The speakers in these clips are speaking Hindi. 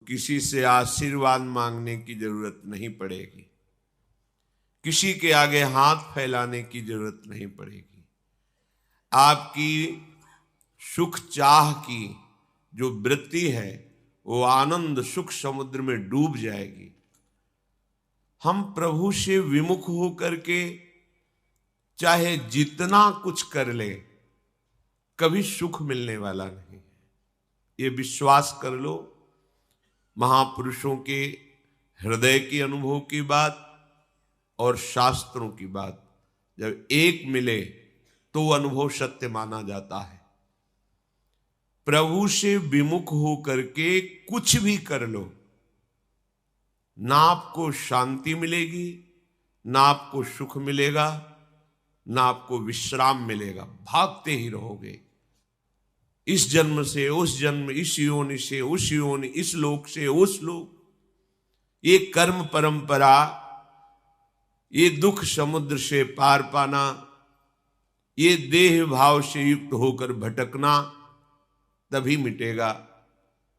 किसी से आशीर्वाद मांगने की जरूरत नहीं पड़ेगी, किसी के आगे हाथ फैलाने की जरूरत नहीं पड़ेगी। आपकी सुख चाह की जो वृत्ति है वो आनंद सुख समुद्र में डूब जाएगी। हम प्रभु से विमुख होकर के चाहे जितना कुछ कर ले, कभी सुख मिलने वाला नहीं है। ये विश्वास कर लो। महापुरुषों के हृदय के अनुभव की बात और शास्त्रों की बात जब एक मिले तो वो अनुभव सत्य माना जाता है। प्रभु से विमुख होकर के कुछ भी कर लो, ना आपको शांति मिलेगी, ना आपको सुख मिलेगा, ना आपको विश्राम मिलेगा। भागते ही रहोगे, इस जन्म से उस जन्म, इस योनि से उस योनि, इस लोक से उस लोक। ये कर्म परंपरा, ये दुख समुद्र से पार पाना, ये देह भाव से युक्त होकर भटकना तभी मिटेगा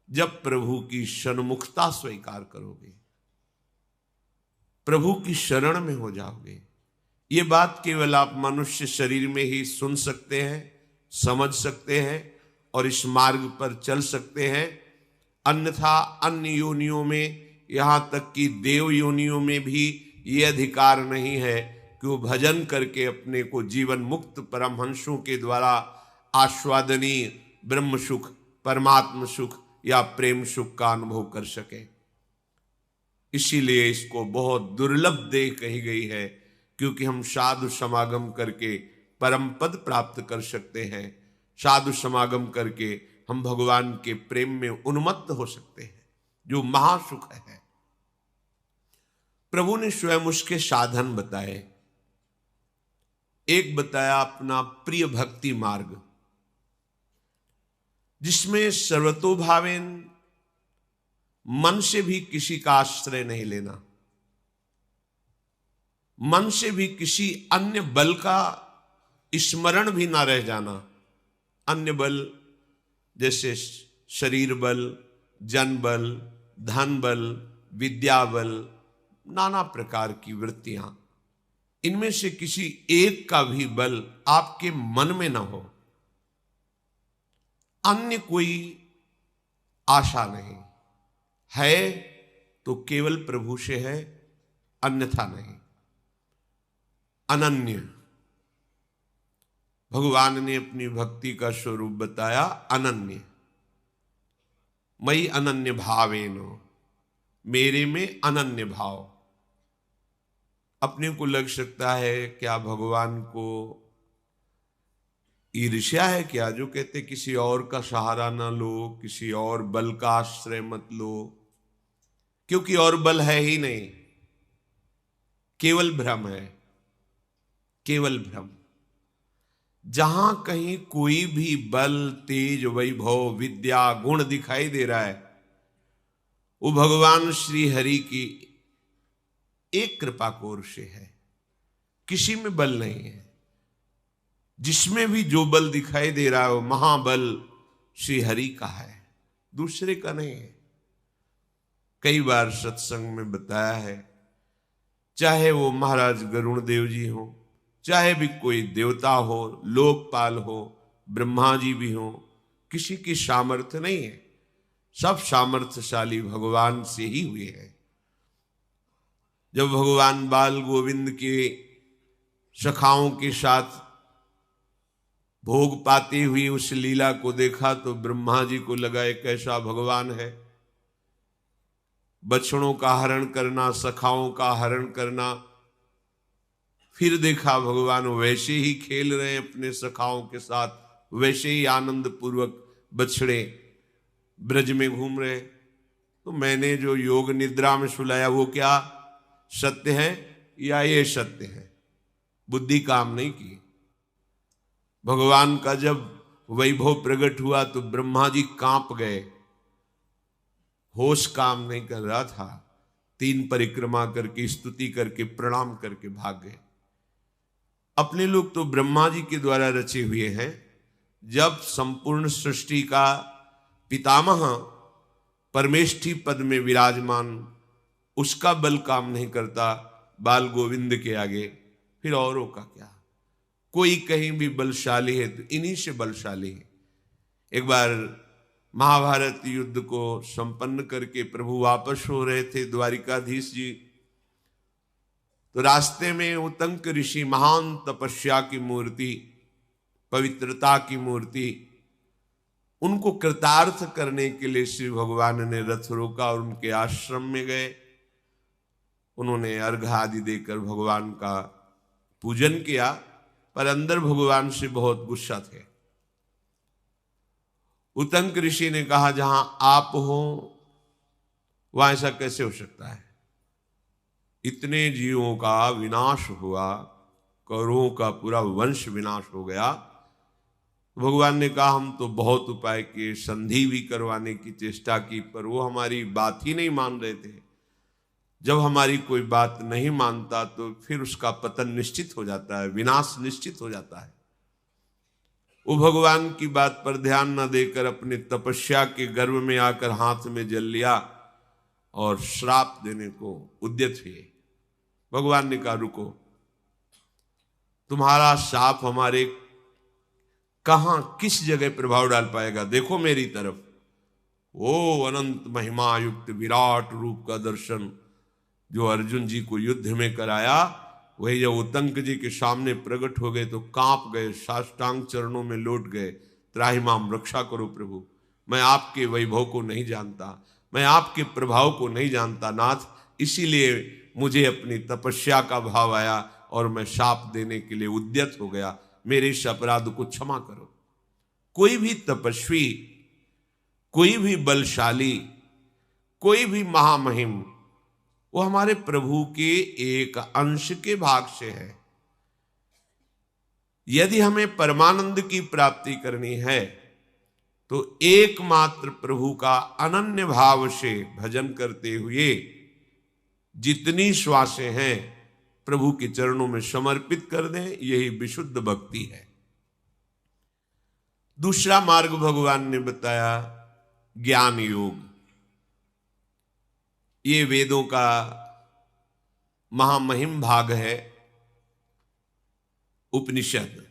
जब प्रभु की सन्मुखता स्वीकार करोगे, प्रभु की शरण में हो जाओगे। ये बात केवल आप मनुष्य शरीर में ही सुन सकते हैं, समझ सकते हैं और इस मार्ग पर चल सकते हैं। अन्यथा अन्य योनियों में, यहां तक कि देव योनियों में भी ये अधिकार नहीं है कि वो भजन करके अपने को जीवन मुक्त परमहंसों के द्वारा आस्वादनीय ब्रह्म सुख, परमात्म सुख या प्रेम सुख का अनुभव कर सके। इसीलिए इसको बहुत दुर्लभ देह कही गई है, क्योंकि हम साधु समागम करके परम पद प्राप्त कर सकते हैं। साधु समागम करके हम भगवान के प्रेम में उन्मत्त हो सकते हैं, जो महासुख है। प्रभु ने स्वयं उसके साधन बताए। एक बताया अपना प्रिय भक्ति मार्ग, जिसमें सर्वतोभावेन मन से भी किसी का आश्रय नहीं लेना, मन से भी किसी अन्य बल का स्मरण भी ना रह जाना। अन्य बल जैसे शरीर बल, जन बल, धन बल, विद्या बल, नाना प्रकार की वृत्तियां, इनमें से किसी एक का भी बल आपके मन में ना हो। अन्य कोई आशा नहीं है तो केवल प्रभु से है, अन्यथा नहीं। अनन्य, भगवान ने अपनी भक्ति का स्वरूप बताया अनन्य। मई अनन्य भावेनो, मेरे में अनन्य भाव। अपने को लग सकता है क्या भगवान को ईर्ष्या है क्या, जो कहते किसी और का सहारा ना लो, किसी और बल का आश्रय मत लो, क्योंकि और बल है ही नहीं, केवल भ्रम है, केवल भ्रम। जहां कहीं कोई भी बल, तेज, वैभव, विद्या, गुण दिखाई दे रहा है, वो भगवान श्री हरि की एक कृपा कोर से है, किसी में बल नहीं है। जिसमें भी जो बल दिखाई दे रहा है वो महाबल श्री हरि का है, दूसरे का नहीं है। कई बार सत्संग में बताया है, चाहे वो महाराज गरुण देव जी हो, चाहे भी कोई देवता हो, लोकपाल हो, ब्रह्मा जी भी हो, किसी की सामर्थ्य नहीं है, सब सामर्थ्यशाली भगवान से ही हुए हैं। जब भगवान बाल गोविंद के सखाओं के साथ भोग पाती हुई उस लीला को देखा तो ब्रह्मा जी को लगा एक ऐसा भगवान है, बछड़ों का हरण करना, सखाओं का हरण करना। फिर देखा भगवान वैसे ही खेल रहे हैं अपने सखाओं के साथ, वैसे ही आनंद पूर्वक बछड़े ब्रज में घूम रहे। तो मैंने जो योग निद्रा में सुलाया वो क्या सत्य है या ये सत्य है? बुद्धि काम नहीं की। भगवान का जब वैभव प्रकट हुआ तो ब्रह्मा जी कांप गए, होश काम नहीं कर रहा था। 3 परिक्रमा करके, स्तुति करके, प्रणाम करके भाग गए। अपने लोग तो ब्रह्मा जी के द्वारा रचे हुए हैं। जब संपूर्ण सृष्टि का पितामह परमेष्ठी पद में विराजमान, उसका बल काम नहीं करता बाल गोविंद के आगे, फिर औरों का क्या। कोई कहीं भी बलशाली है तो इन्हीं से बलशाली है। एक बार महाभारत युद्ध को संपन्न करके प्रभु वापस हो रहे थे, द्वारिकाधीश जी, तो रास्ते में उतंक ऋषि, महान तपस्या की मूर्ति, पवित्रता की मूर्ति, उनको कृतार्थ करने के लिए श्री भगवान ने रथ रोका और उनके आश्रम में गए। उन्होंने अर्घ आदि देकर भगवान का पूजन किया, पर अंदर भगवान से बहुत गुस्सा थे। उतंक ऋषि ने कहा, जहां आप हो वहां ऐसा कैसे हो सकता है? इतने जीवों का विनाश हुआ, कौरवों का पूरा वंश विनाश हो गया। भगवान ने कहा, हम तो बहुत उपाय किए, संधि भी करवाने की चेष्टा की, पर वो हमारी बात ही नहीं मान रहे थे। जब हमारी कोई बात नहीं मानता तो फिर उसका पतन निश्चित हो जाता है, विनाश निश्चित हो जाता है। वो भगवान की बात पर ध्यान न देकर अपने तपस्या के गर्व में आकर हाथ में जल लिया और श्राप देने को उद्यत हुए। भगवान ने कहा, रुको, तुम्हारा शाप हमारे कहां किस जगह प्रभाव डाल पाएगा? देखो मेरी तरफ। वो अनंत महिमा युक्त विराट रूप का दर्शन जो अर्जुन जी को युद्ध में कराया, वही जब उतंक जी के सामने प्रकट हो गए तो कांप गए, साष्टांग चरणों में लौट गए। त्राहि माम रक्षा करो प्रभु, मैं आपके वैभव को नहीं जानता, मैं आपके प्रभाव को नहीं जानता नाथ, इसीलिए मुझे अपनी तपस्या का भाव आया और मैं शाप देने के लिए उद्यत हो गया, मेरे इस अपराध को क्षमा करो। कोई भी तपस्वी, कोई भी बलशाली, कोई भी महामहिम, वो हमारे प्रभु के एक अंश के भाग से है। यदि हमें परमानंद की प्राप्ति करनी है तो एकमात्र प्रभु का अनन्य भाव से भजन करते हुए जितनी श्वासें हैं प्रभु के चरणों में समर्पित कर दें, यही विशुद्ध भक्ति है। दूसरा मार्ग भगवान ने बताया, ज्ञान योग। ये वेदों का महामहिम भाग है, उपनिषद,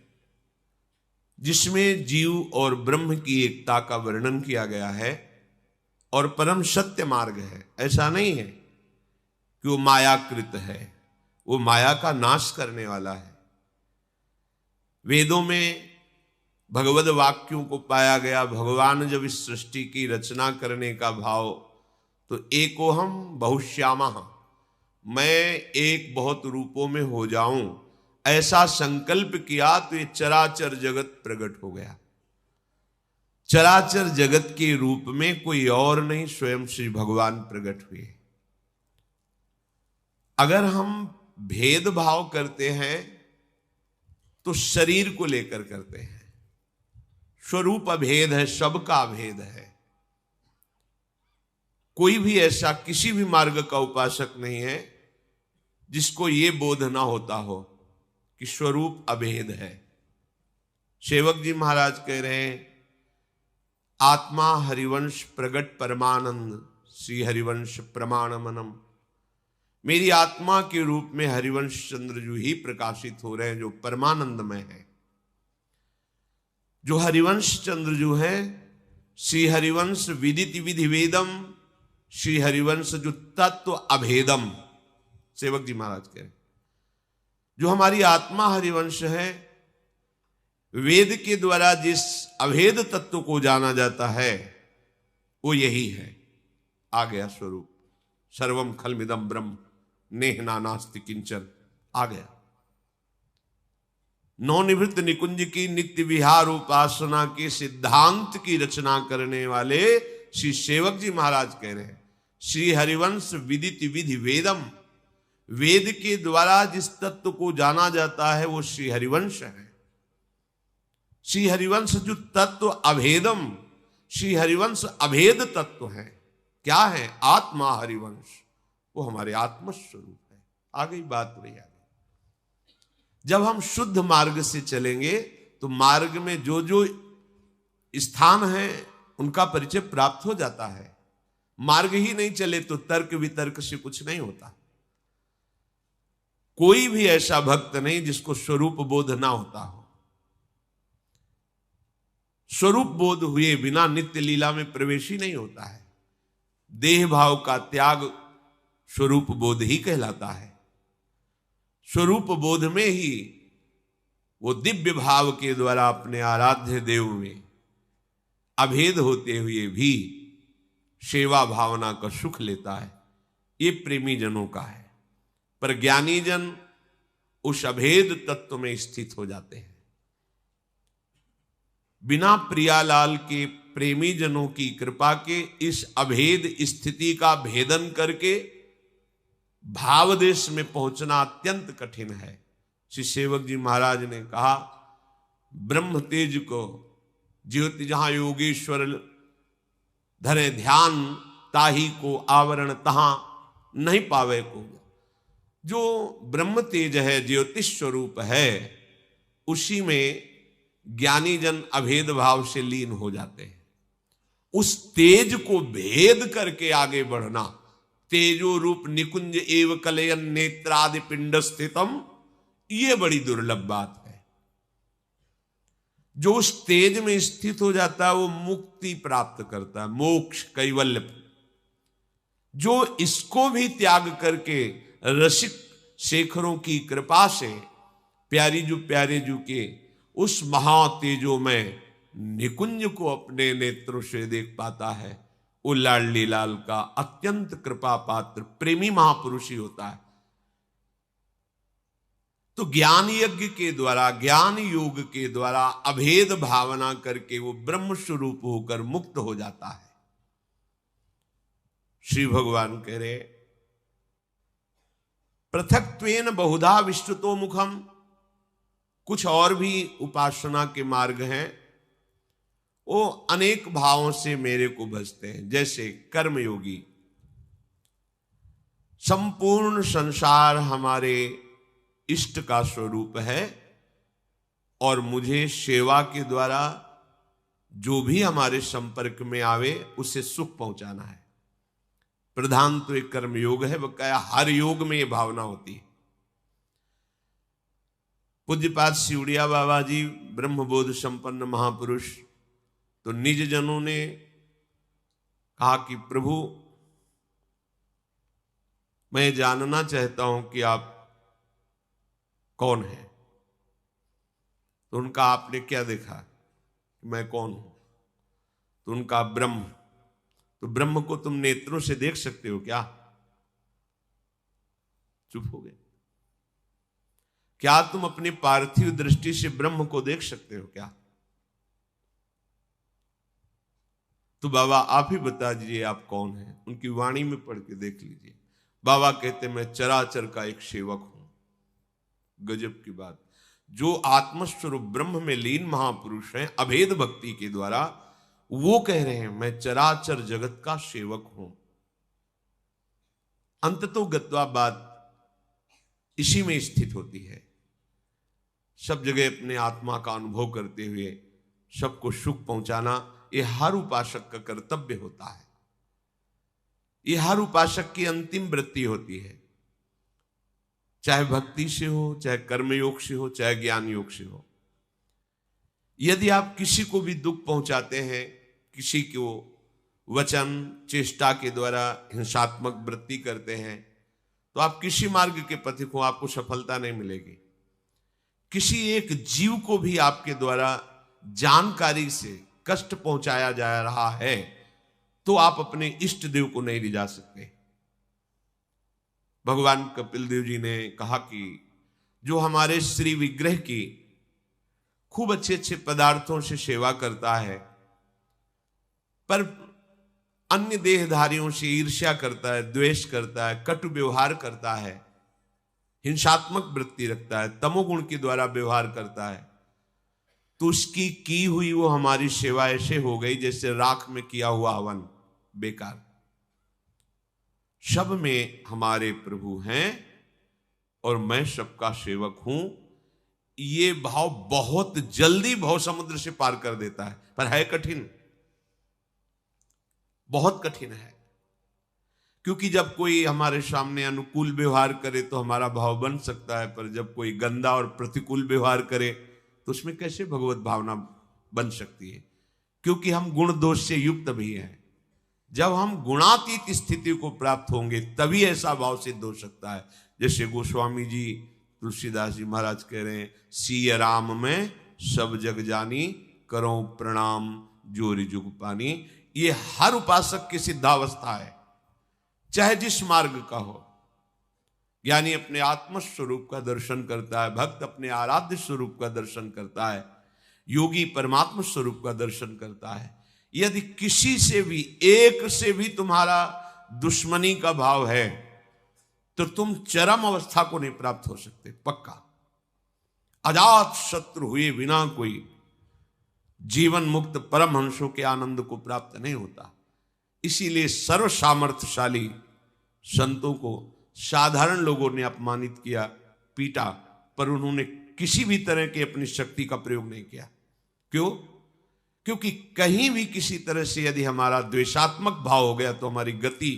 जिसमें जीव और ब्रह्म की एकता का वर्णन किया गया है और परम सत्य मार्ग है। ऐसा नहीं है कि वो मायाकृत है, वो माया का नाश करने वाला है। वेदों में भगवद वाक्यों को पाया गया। भगवान जब इस सृष्टि की रचना करने का भाव, तो एकोहम बहुश्यामः, मैं एक बहुत रूपों में हो जाऊं, ऐसा संकल्प किया तो ये चराचर जगत प्रकट हो गया। चराचर जगत के रूप में कोई और नहीं, स्वयं श्री भगवान प्रकट हुए। अगर हम भेदभाव करते हैं तो शरीर को लेकर करते हैं। स्वरूप अभेद है, सबका अभेद है। कोई भी ऐसा किसी भी मार्ग का उपासक नहीं है जिसको ये बोध ना होता हो कि स्वरूप अभेद है। सेवक जी महाराज कह रहे हैं, आत्मा हरिवंश प्रगट परमानंद, श्री हरिवंश प्रमाण मनम। मेरी आत्मा के रूप में हरिवंश चंद्रजू ही प्रकाशित हो रहे हैं जो परमानंदमय है। जो हरिवंश चंद्रजू है, श्री हरिवंश विदित विधि वेदम, श्री हरिवंश जो तत्व अभेदम। सेवक जी महाराज कह रहे, जो हमारी आत्मा हरिवंश है, वेद के द्वारा जिस अभेद तत्व को जाना जाता है वो यही है। आ गया स्वरूप, सर्वम खलमिदम ब्रह्म नेह नानास्ति किंचन, आ गया। नवनिवृत्त निकुंज की नित्य विहार उपासना के सिद्धांत की रचना करने वाले श्री सेवक जी महाराज कह रहे हैं, श्री हरिवंश विदित विधि वेदम, वेद के द्वारा जिस तत्व को जाना जाता है वो श्री हरिवंश है। श्री हरिवंश जो तत्व अभेदम, श्री हरिवंश अभेद तत्व है। क्या है? आत्मा हरिवंश, वो हमारे आत्मस्वरूप है। आ गई बात वही आ गई। जब हम शुद्ध मार्ग से चलेंगे तो मार्ग में जो जो स्थान है उनका परिचय प्राप्त हो जाता है। मार्ग ही नहीं चले तो तर्क वितर्क से कुछ नहीं होता। कोई भी ऐसा भक्त नहीं जिसको स्वरूप बोध ना होता हो। स्वरूप बोध हुए बिना नित्य लीला में प्रवेश ही नहीं होता है। देह भाव का त्याग स्वरूप बोध ही कहलाता है। स्वरूप बोध में ही वो दिव्य भाव के द्वारा अपने आराध्य देव में अभेद होते हुए भी सेवा भावना का सुख लेता है। ये प्रेमी जनों का है। पर ज्ञानी जन उस अभेद तत्व में स्थित हो जाते हैं। बिना प्रियालाल के प्रेमी जनों की कृपा के इस अभेद स्थिति का भेदन करके भाव देश में पहुंचना अत्यंत कठिन है। श्री सेवक जी महाराज ने कहा, ब्रह्म तेज को ज्योति जहां योगेश्वर धरे ध्यान, ताही को आवरण तहां नहीं पावे को। जो ब्रह्म तेज है, ज्योतिष स्वरूप है, उसी में ज्ञानी जन अभेद भाव से लीन हो जाते हैं। उस तेज को भेद करके आगे बढ़ना, तेजो रूप निकुंज एव कलयन नेत्रादि पिंड स्थितम, ये बड़ी दुर्लभ बात है। जो उस तेज में स्थित हो जाता है वो मुक्ति प्राप्त करता है, मोक्ष कैवल्य। जो इसको भी त्याग करके रसिक शेखरों की कृपा से प्यारी जू के उस महातेजो में निकुंज को अपने नेत्रों से देख पाता है, वो लाडली लाल का अत्यंत कृपा पात्र प्रेमी महापुरुष ही होता है। तो ज्ञान यज्ञ के द्वारा, ज्ञान योग के द्वारा अभेद भावना करके वो ब्रह्म स्वरूप होकर मुक्त हो जाता है। श्री भगवान कह रहे, पृथक्त्वेन बहुधा विस्तृतो मुखम। कुछ और भी उपासना के मार्ग हैं, वो अनेक भावों से मेरे को भजते हैं। जैसे कर्मयोगी, संपूर्ण संसार हमारे इष्ट का स्वरूप है और मुझे सेवा के द्वारा जो भी हमारे संपर्क में आवे उसे सुख पहुंचाना है। प्रधान तो एक कर्म योग है, वह क्या हर योग में यह भावना होती है। पूज्यपाद सिवड़िया बाबा जी ब्रह्मबोध संपन्न महापुरुष, तो निज जनों ने कहा कि प्रभु मैं जानना चाहता हूं कि आप कौन है। तो उनका आपने क्या देखा, मैं कौन हूं? तो उनका ब्रह्म। तो ब्रह्म को तुम नेत्रों से देख सकते हो क्या? चुप हो गए। क्या तुम अपनी पार्थिव दृष्टि से ब्रह्म को देख सकते हो क्या? तो बाबा आप ही बता दीजिए आप कौन हैं। उनकी वाणी में पढ़ के देख लीजिए। बाबा कहते मैं चराचर का एक सेवक हूं। गजब की बात। जो आत्मस्वरूप ब्रह्म में लीन महापुरुष हैं अभेद भक्ति के द्वारा, वो कह रहे हैं मैं चराचर जगत का सेवक हूं। अंततो गत्वा बात इसी में स्थित होती है। सब जगह अपने आत्मा का अनुभव करते हुए सबको सुख पहुंचाना, यह हर उपासक का कर्तव्य होता है। यह हर उपासक की अंतिम वृत्ति होती है, चाहे भक्ति से हो, चाहे कर्मयोग से हो, चाहे ज्ञान योग से हो। यदि आप किसी को भी दुख पहुंचाते हैं, किसी को वचन चेष्टा के द्वारा हिंसात्मक वृत्ति करते हैं, तो आप किसी मार्ग के पथिक हो, आपको सफलता नहीं मिलेगी। किसी एक जीव को भी आपके द्वारा जानकारी से कष्ट पहुंचाया जा रहा है तो आप अपने इष्ट देव को नहीं रिझा सकते। भगवान कपिल देव जी ने कहा कि जो हमारे श्री विग्रह की खूब अच्छे अच्छे पदार्थों से सेवा करता है पर अन्य देहधारियों से ईर्ष्या करता है, द्वेष करता है, कटु व्यवहार करता है, हिंसात्मक वृत्ति रखता है, तमोगुण के द्वारा व्यवहार करता है, तो उसकी की हुई वो हमारी सेवा ऐसे हो गई जैसे राख में किया हुआ हवन, बेकार। सब में हमारे प्रभु हैं और मैं सबका सेवक हूं। ये भाव बहुत जल्दी भव समुद्र से पार कर देता है, पर है कठिन, बहुत कठिन है। क्योंकि जब कोई हमारे सामने अनुकूल व्यवहार करे तो हमारा भाव बन सकता है, पर जब कोई गंदा और प्रतिकूल व्यवहार करे तो उसमें कैसे भगवत भावना बन सकती है? क्योंकि हम गुण दोष से युक्त भी हैं। जब हम गुणातीत स्थिति को प्राप्त होंगे तभी ऐसा भाव सिद्ध हो सकता है। जैसे गोस्वामी जी तुलसीदास जी महाराज कह रहे हैं, सिय राम में सब जग जानी, करो प्रणाम जोरि जुग पानी। ये हर उपासक की सिद्धावस्था है, चाहे जिस मार्ग का हो। ज्ञानी अपने आत्म स्वरूप का दर्शन करता है, भक्त अपने आराध्य स्वरूप का दर्शन करता है, योगी परमात्मा स्वरूप का दर्शन करता है। यदि किसी से भी, एक से भी तुम्हारा दुश्मनी का भाव है तो तुम चरम अवस्था को नहीं प्राप्त हो सकते, पक्का। अजात शत्रु हुए बिना कोई जीवन मुक्त परमहंसों के आनंद को प्राप्त नहीं होता। इसीलिए सर्व सामर्थ्यशाली संतों को साधारण लोगों ने अपमानित किया, पीटा, पर उन्होंने किसी भी तरह की अपनी शक्ति का प्रयोग नहीं किया। क्यों? क्योंकि कहीं भी किसी तरह से यदि हमारा द्वेषात्मक भाव हो गया तो हमारी गति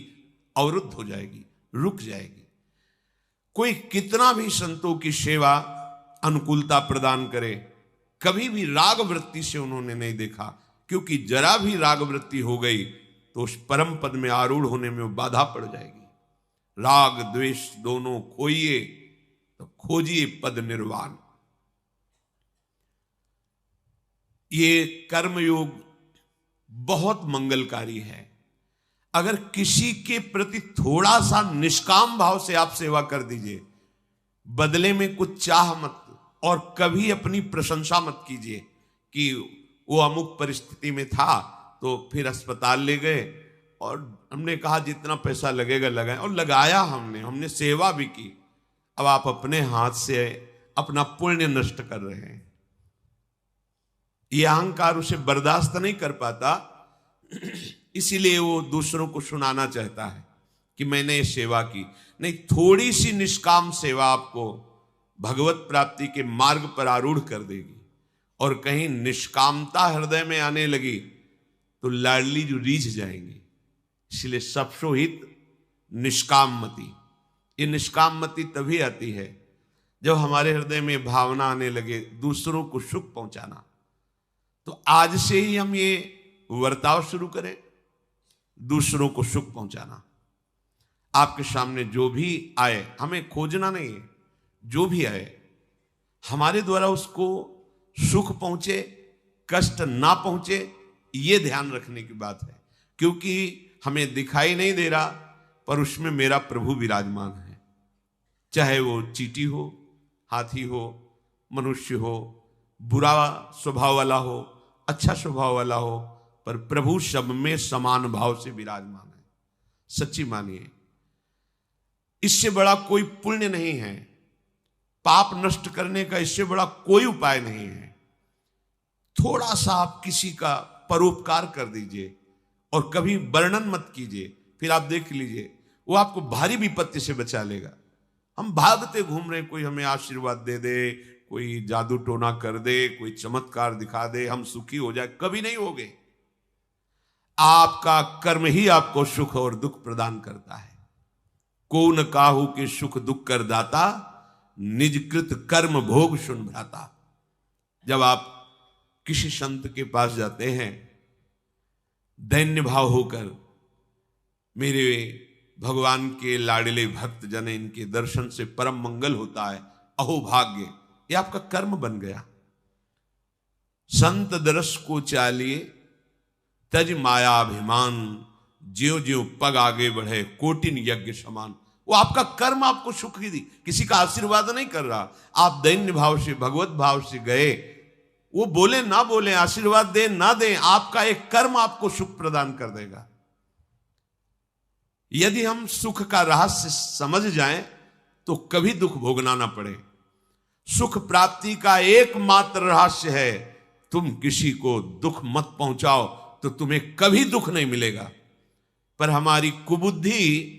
अवरुद्ध हो जाएगी, रुक जाएगी। कोई कितना भी संतों की सेवा अनुकूलता प्रदान करे, कभी भी राग वृत्ति से उन्होंने नहीं देखा, क्योंकि जरा भी राग वृत्ति हो गई तो उस परम पद में आरूढ़ होने में बाधा पड़ जाएगी। राग द्वेष दोनों खोइए तो खोजिए पद निर्वाण। ये कर्मयोग बहुत मंगलकारी है। अगर किसी के प्रति थोड़ा सा निष्काम भाव से आप सेवा कर दीजिए, बदले में कुछ चाह मत, और कभी अपनी प्रशंसा मत कीजिए कि वो अमुक परिस्थिति में था तो फिर अस्पताल ले गए और हमने कहा जितना पैसा लगेगा लगाएं, और लगाया हमने सेवा भी की। अब आप अपने हाथ से अपना पुण्य नष्ट कर रहे हैं। यह अहंकार उसे बर्दाश्त नहीं कर पाता, इसीलिए वो दूसरों को सुनाना चाहता है कि मैंने ये सेवा की। नहीं, थोड़ी सी निष्काम सेवा आपको भगवत प्राप्ति के मार्ग पर आरूढ़ कर देगी। और कहीं निष्कामता हृदय में आने लगी तो लाडली जो रीझ जाएंगी। इसलिए सबसो हित निष्काम मति। ये निष्काम मति तभी आती है जब हमारे हृदय में भावना आने लगे दूसरों को सुख पहुंचाना। तो आज से ही हम ये वर्ताव शुरू करें, दूसरों को सुख पहुंचाना। आपके सामने जो भी आए, हमें खोजना नहीं है, जो भी आए हमारे द्वारा उसको सुख पहुंचे, कष्ट ना पहुंचे, ये ध्यान रखने की बात है। क्योंकि हमें दिखाई नहीं दे रहा पर उसमें मेरा प्रभु विराजमान है। चाहे वो चींटी हो, हाथी हो, मनुष्य हो, बुरा स्वभाव वाला हो, अच्छा स्वभाव वाला हो, पर प्रभु सब में समान भाव से विराजमान है। सच्ची मानिए, इससे बड़ा कोई पुण्य नहीं है, पाप नष्ट करने का इससे बड़ा कोई उपाय नहीं है। थोड़ा सा आप किसी का परोपकार कर दीजिए और कभी वर्णन मत कीजिए, फिर आप देख लीजिए वो आपको भारी विपत्ति से बचा लेगा। हम भागते घूम रहे, कोई हमें आशीर्वाद दे दे, कोई जादू टोना कर दे, कोई चमत्कार दिखा दे, हम सुखी हो जाए, कभी नहीं होगे। आपका कर्म ही आपको सुख और दुख प्रदान करता है। को न काहू के सुख दुख कर दाता, निजकृत कर्म भोग सुन भ्राता। जब आप किसी संत के पास जाते हैं दैन्य भाव होकर, मेरे भगवान के लाडले भक्त जन, इनके दर्शन से परम मंगल होता है, अहो भाग्य, ये आपका कर्म बन गया। संत दरस को चालिए तज माया अभिमान, ज्यो ज्यो पग आगे बढ़े कोटिन यज्ञ समान। वो आपका कर्म आपको सुख ही दी, किसी का आशीर्वाद नहीं कर रहा। आप दैन्य भाव से, भगवत भाव से गए, वो बोले ना बोले, आशीर्वाद दे ना दे, आपका एक कर्म आपको सुख प्रदान कर देगा। यदि हम सुख का रहस्य समझ जाएं तो कभी दुख भोगना ना पड़े। सुख प्राप्ति का एकमात्र रहस्य है, तुम किसी को दुख मत पहुंचाओ तो तुम्हें कभी दुख नहीं मिलेगा। पर हमारी कुबुद्धि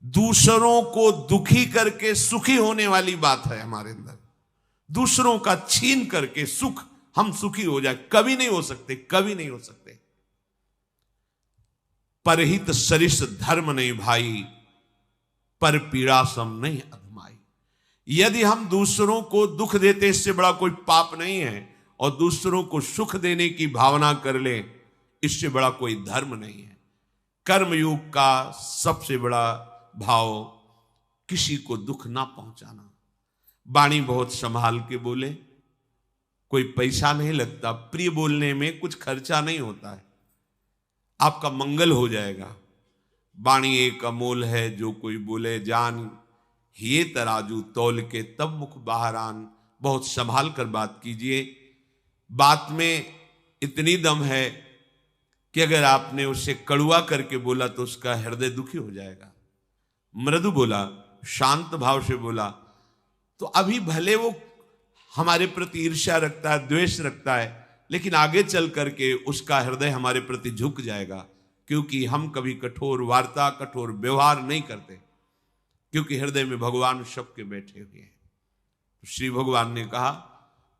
दूसरों को दुखी करके सुखी होने वाली बात है हमारे अंदर। दूसरों का छीन करके सुख, हम सुखी हो जाए, कभी नहीं हो सकते, कभी नहीं हो सकते। परहित सरिस धर्म नहीं भाई, पर पीड़ा सम नहीं अधमाई। यदि हम दूसरों को दुख देते इससे बड़ा कोई पाप नहीं है, और दूसरों को सुख देने की भावना कर ले इससे बड़ा कोई धर्म नहीं है। कर्मयोग का सबसे बड़ा भाव किसी को दुख ना पहुंचाना। वाणी बहुत संभाल के बोले, कोई पैसा नहीं लगता, प्रिय बोलने में कुछ खर्चा नहीं होता है, आपका मंगल हो जाएगा। वाणी एक अमोल है, जो कोई बोले जान, ये तराजू तौल के तब मुख बाहर आन। बहुत संभाल कर बात कीजिए। बात में इतनी दम है कि अगर आपने उसे कड़ुआ करके बोला तो उसका हृदय दुखी हो जाएगा। मृदु बोला, शांत भाव से बोला, तो अभी भले वो हमारे प्रति ईर्ष्या रखता है, द्वेष रखता है, लेकिन आगे चल करके उसका हृदय हमारे प्रति झुक जाएगा, क्योंकि हम कभी कठोर वार्ता, कठोर व्यवहार नहीं करते, क्योंकि हृदय में भगवान सबके बैठे हुए हैं। श्री भगवान ने कहा,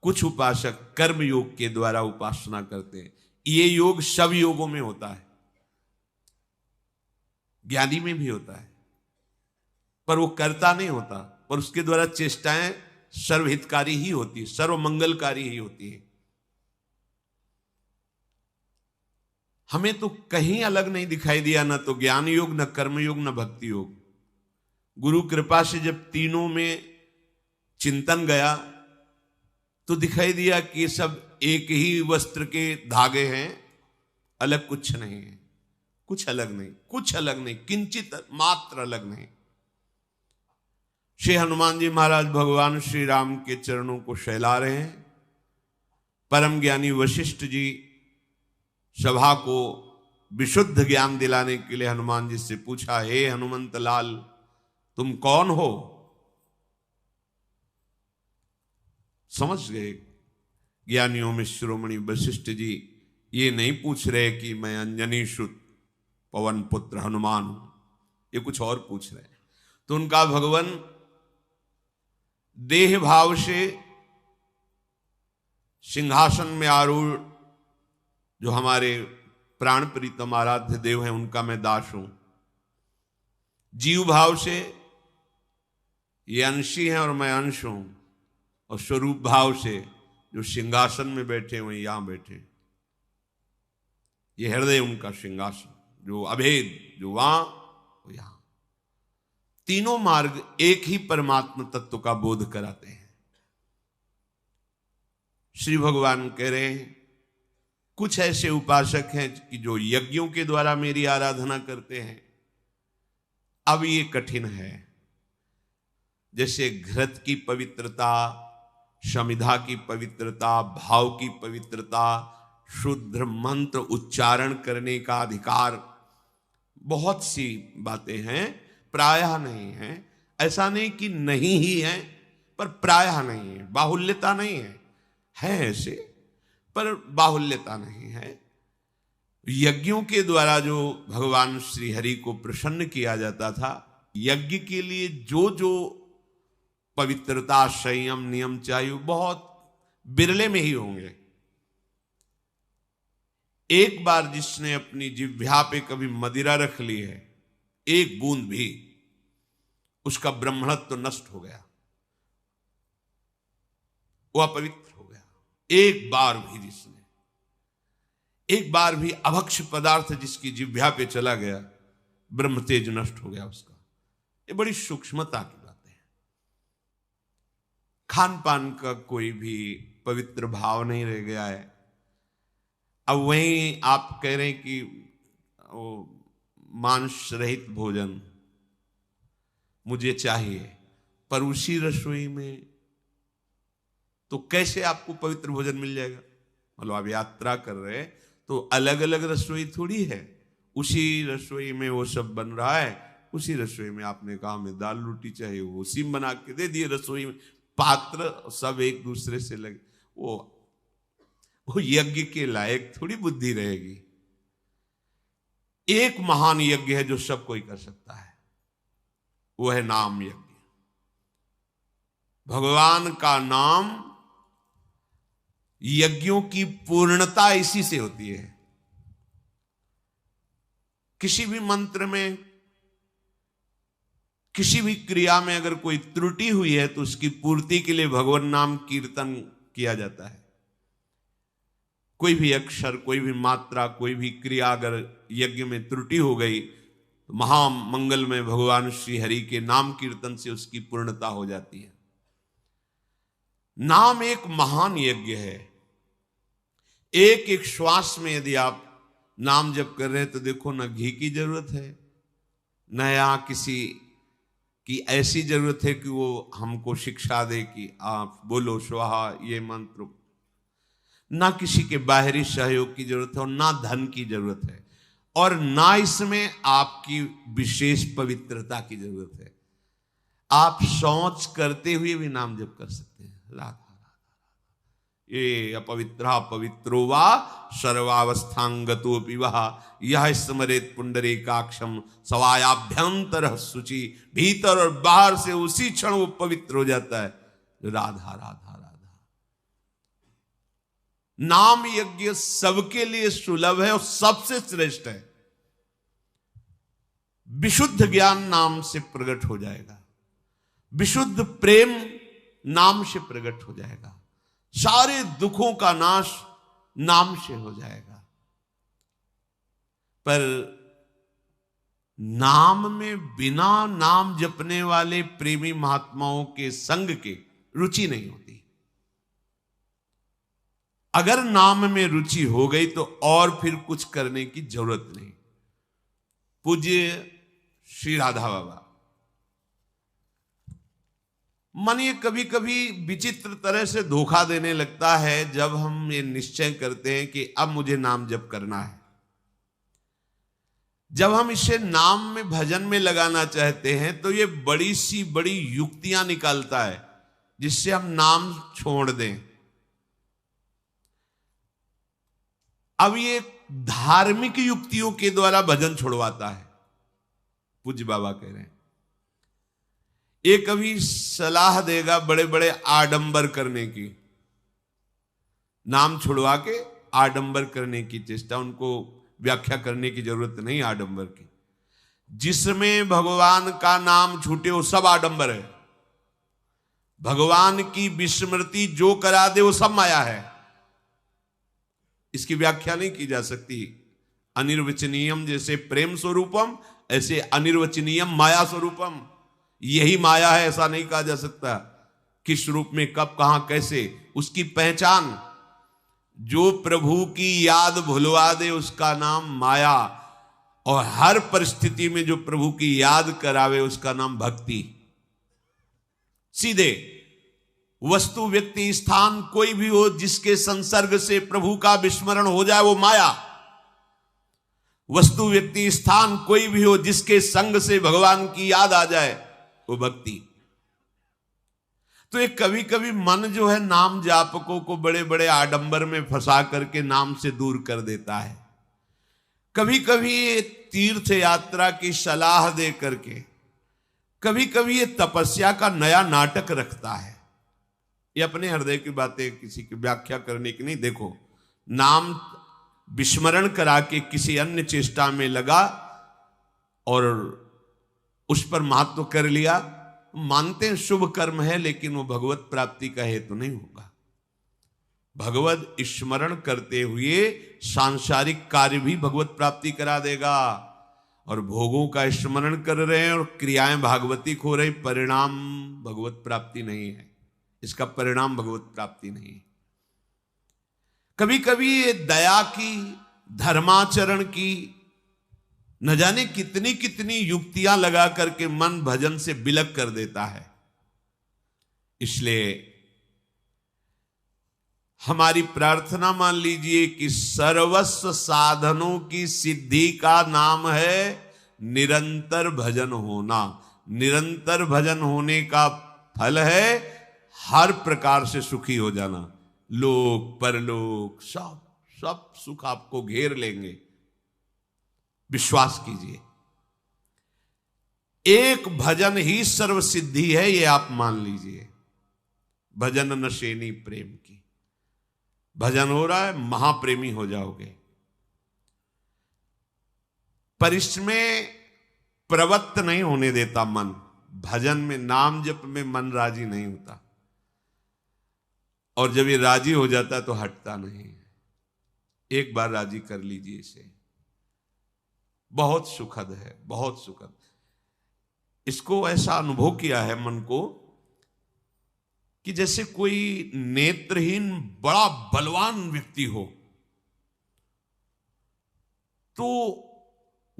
कुछ उपासक कर्म योग के द्वारा उपासना करते हैं। ये योग सब योगों में होता है, ज्ञानी में भी होता है, पर वो करता नहीं होता, पर उसके द्वारा चेष्टाएं सर्वहितकारी ही होती है, सर्वमंगलकारी ही होती है। हमें तो कहीं अलग नहीं दिखाई दिया, ना तो ज्ञान योग, न कर्म योग, न भक्ति योग। गुरु कृपा से जब तीनों में चिंतन गया तो दिखाई दिया कि ये सब एक ही वस्त्र के धागे हैं, अलग कुछ नहीं है, कुछ अलग नहीं, कुछ अलग नहीं, किंचित मात्र अलग नहीं। श्री हनुमान जी महाराज भगवान श्री राम के चरणों को सहला रहे हैं। परम ज्ञानी वशिष्ठ जी सभा को विशुद्ध ज्ञान दिलाने के लिए हनुमान जी से पूछा, हे हनुमंत लाल, तुम कौन हो? समझ गए ज्ञानियों में शिरोमणि वशिष्ठ जी ये नहीं पूछ रहे कि मैं अंजनी सुत पवन पुत्र हनुमान हूं, ये कुछ और पूछ रहे हैं। तो उनका भगवान देह भाव से सिंहासन में आरूढ़ जो हमारे प्राण प्रीतम आराध्य देव हैं उनका मैं दास हूं। जीव भाव से ये अंशी हैं और मैं अंश हूं, और स्वरूप भाव से जो सिंहासन में बैठे हुए यहां बैठे, ये हृदय उनका सिंहासन, जो अभेद, जो वहां वो यहां। तीनों मार्ग एक ही परमात्मा तत्व का बोध कराते हैं। श्री भगवान कह रहे हैं, कुछ ऐसे उपासक हैं कि जो यज्ञों के द्वारा मेरी आराधना करते हैं। अब ये कठिन है, जैसे घृत की पवित्रता, समिधा की पवित्रता, भाव की पवित्रता, शुद्ध मंत्र उच्चारण करने का अधिकार, बहुत सी बातें हैं, प्रायः नहीं है। ऐसा नहीं कि नहीं ही है, पर प्रायः नहीं है, बाहुल्यता नहीं है ऐसे, पर बाहुल्यता नहीं है। यज्ञों के द्वारा जो भगवान श्री हरि को प्रसन्न किया जाता था, यज्ञ के लिए जो जो पवित्रता, संयम, नियम चाहिए, बहुत बिरले में ही होंगे। एक बार जिसने अपनी जिह्वा पे कभी मदिरा रख ली है, एक बूंद भी, उसका ब्रह्मणत्व तो नष्ट हो गया, वो अपवित्र हो गया। एक बार भी जिसने, एक बार भी अभक्ष पदार्थ जिसकी जिह्वा पे चला गया, ब्रह्म तेज नष्ट हो गया उसका। ये बड़ी सूक्ष्मता की बात है। खान पान का कोई भी पवित्र भाव नहीं रह गया है। अब वहीं आप कह रहे हैं कि मांस रहित भोजन मुझे चाहिए, पर उसी रसोई में तो कैसे आपको पवित्र भोजन मिल जाएगा? मतलब आप यात्रा कर रहे हैं तो अलग अलग रसोई थोड़ी है, उसी रसोई में वो सब बन रहा है। उसी रसोई में आपने कहा हमें दाल रोटी चाहिए, वो उसी में बना के दे दिए। रसोई में पात्र सब एक दूसरे से लगे, वो यज्ञ के लायक थोड़ी बुद्धि रहेगी। एक महान यज्ञ है जो सब कोई कर सकता है, वो है नाम यज्ञ। भगवान का नाम, यज्ञों की पूर्णता इसी से होती है। किसी भी मंत्र में, किसी भी क्रिया में अगर कोई त्रुटि हुई है तो उसकी पूर्ति के लिए भगवान नाम कीर्तन किया जाता है। कोई भी अक्षर, कोई भी मात्रा, कोई भी क्रिया अगर यज्ञ में त्रुटि हो गई तो महामंगल में भगवान श्री हरि के नाम कीर्तन से उसकी पूर्णता हो जाती है। नाम एक महान यज्ञ है। एक एक श्वास में यदि आप नाम जप कर रहे हैं तो देखो, ना घी की जरूरत है, न यहां किसी की ऐसी जरूरत है कि वो हमको शिक्षा दे कि आप बोलो स्वाहा ये मंत्र, ना किसी के बाहरी सहयोग की जरूरत है और ना धन की जरूरत है, और ना इसमें आपकी विशेष पवित्रता की जरूरत है। आप शौच करते हुए भी नाम जप कर सकते हैं। राधा राधा ये अपवित्रा पवित्रो वा सर्वावस्थांगतोपि वह यह स्मरेत पुंडरीकाक्षम सवायाभ्यंतर शुचि, भीतर और बाहर से उसी क्षण वो पवित्र हो जाता है। राधा राधा राधा। नाम यज्ञ सबके लिए सुलभ है और सबसे श्रेष्ठ है। विशुद्ध ज्ञान नाम से प्रकट हो जाएगा, विशुद्ध प्रेम नाम से प्रकट हो जाएगा, सारे दुखों का नाश नाम से हो जाएगा। पर नाम में बिना नाम जपने वाले प्रेमी महात्माओं के संग के रुचि नहीं होती। अगर नाम में रुचि हो गई तो और फिर कुछ करने की जरूरत नहीं। पूज्य श्री राधा बाबा, मन ये कभी कभी विचित्र तरह से धोखा देने लगता है जब हम ये निश्चय करते हैं कि अब मुझे नाम जप करना है। जब हम इसे नाम में, भजन में लगाना चाहते हैं तो ये बड़ी सी बड़ी युक्तियां निकालता है जिससे हम नाम छोड़ दें। अब ये धार्मिक युक्तियों के द्वारा भजन छुड़वाता है। पूज्य बाबा कह रहे हैं, ये कभी सलाह देगा बड़े बड़े आडंबर करने की, नाम छुड़वा के आडंबर करने की चेष्टा। उनको व्याख्या करने की जरूरत नहीं आडंबर की। जिसमें भगवान का नाम छूटे वो सब आडंबर है। भगवान की विस्मृति जो करा दे वो सब माया है। इसकी व्याख्या नहीं की जा सकती। अनिर्वचनीयम जैसे प्रेम स्वरूपम, ऐसे अनिर्वचनीयम माया स्वरूपम। यही माया है ऐसा नहीं कहा जा सकता। किस रूप में, कब, कहां, कैसे, उसकी पहचान। जो प्रभु की याद भुलवा दे उसका नाम माया, और हर परिस्थिति में जो प्रभु की याद करावे उसका नाम भक्ति। सीधे वस्तु, व्यक्ति, स्थान कोई भी हो जिसके संसर्ग से प्रभु का विस्मरण हो जाए वो माया। वस्तु, व्यक्ति, स्थान कोई भी हो जिसके संग से भगवान की याद आ जाए वो भक्ति। तो एक कभी कभी मन जो है नाम जापकों को बड़े बड़े आडंबर में फंसा करके नाम से दूर कर देता है। कभी कभी तीर्थ यात्रा की सलाह दे करके, कभी कभी ये तपस्या का नया नाटक रखता है। ये अपने हृदय की बातें किसी की व्याख्या करने की नहीं। देखो, नाम विस्मरण करा के किसी अन्य चेष्टा में लगा और उस पर महत्व कर लिया, मानते हैं शुभ कर्म है, लेकिन वो भगवत प्राप्ति का हेतु नहीं होगा। भगवत स्मरण करते हुए सांसारिक कार्य भी भगवत प्राप्ति करा देगा। और भोगों का स्मरण कर रहे हैं और क्रियाएं भागवतिक हो रही, परिणाम भगवत प्राप्ति नहीं है। इसका परिणाम भगवत प्राप्ति नहीं है। कभी कभी ये दया की, धर्माचरण की, न जाने कितनी कितनी युक्तियां लगा करके मन भजन से बिलक कर देता है। इसलिए हमारी प्रार्थना मान लीजिए कि सर्वस्व साधनों की सिद्धि का नाम है निरंतर भजन होना। निरंतर भजन होने का फल है हर प्रकार से सुखी हो जाना। लोक परलोक सब सुख आपको घेर लेंगे, विश्वास कीजिए। एक भजन ही सर्व सिद्धि है, ये आप मान लीजिए। भजन नशेनी प्रेम की। भजन हो रहा है, महाप्रेमी हो जाओगे। पर इसमें प्रवृत्त नहीं होने देता मन। भजन में, नाम जप में मन राजी नहीं होता, और जब ये राजी हो जाता है तो हटता नहीं है। एक बार राजी कर लीजिए इसे, बहुत सुखद है, बहुत सुखद। इसको ऐसा अनुभव किया है मन को कि जैसे कोई नेत्रहीन बड़ा बलवान व्यक्ति हो, तो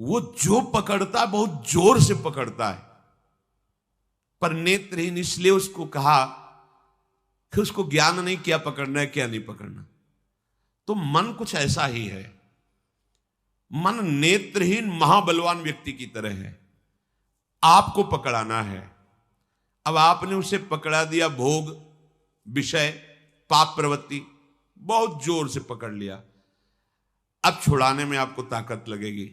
वो जो पकड़ता है बहुत जोर से पकड़ता है, पर नेत्रहीन इसलिए उसको कहा कि उसको ज्ञान नहीं क्या पकड़ना है क्या नहीं पकड़ना। तो मन कुछ ऐसा ही है। मन नेत्रहीन महाबलवान व्यक्ति की तरह है, आपको पकड़ाना है। अब आपने उसे पकड़ा दिया, भोग, विषय, पाप प्रवृत्ति, बहुत जोर से पकड़ लिया। अब छुड़ाने में आपको ताकत लगेगी,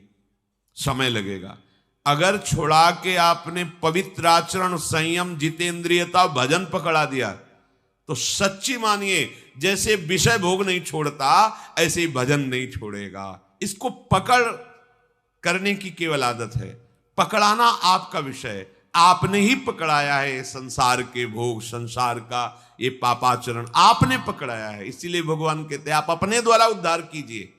समय लगेगा। अगर छुड़ा के आपने पवित्र आचरण, संयम, जितेंद्रियता, भजन पकड़ा दिया, तो सच्ची मानिए जैसे विषय भोग नहीं छोड़ता, ऐसे ही भजन नहीं छोड़ेगा। इसको पकड़ करने की केवल आदत है, पकड़ाना आपका विषय है। आपने ही पकड़ाया है संसार के भोग, संसार का ये पापाचरण आपने पकड़ाया है। इसीलिए भगवान कहते हैं आप अपने द्वारा उद्धार कीजिए।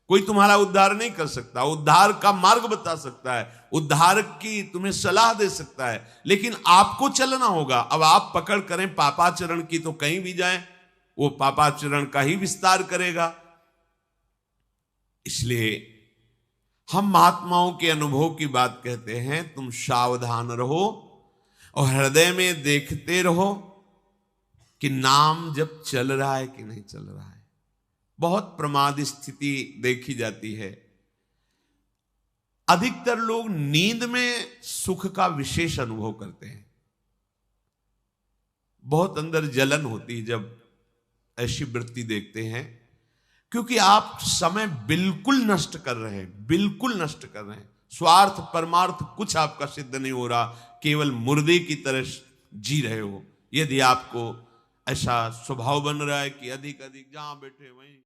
कोई तुम्हारा उद्धार नहीं कर सकता, उद्धार का मार्ग बता सकता है, उद्धार की तुम्हें सलाह दे सकता है, लेकिन आपको चलना होगा। अब आप पकड़ करें पापाचरण की तो कहीं भी जाएं, वो पापाचरण का ही विस्तार करेगा। इसलिए हम महात्माओं के अनुभव की बात कहते हैं, तुम सावधान रहो और हृदय में देखते रहो कि नाम जब चल रहा है कि नहीं चल रहा है। बहुत प्रमाद स्थिति देखी जाती है। अधिकतर लोग नींद में सुख का विशेष अनुभव करते हैं। बहुत अंदर जलन होती है जब ऐसी वृत्ति देखते हैं, क्योंकि आप समय बिल्कुल नष्ट कर रहे हैं, बिल्कुल नष्ट कर रहे हैं। स्वार्थ परमार्थ कुछ आपका सिद्ध नहीं हो रहा, केवल मुर्दे की तरह जी रहे हो। यदि आपको ऐसा स्वभाव बन रहा है कि अधिक अधिक जहां बैठे वहीं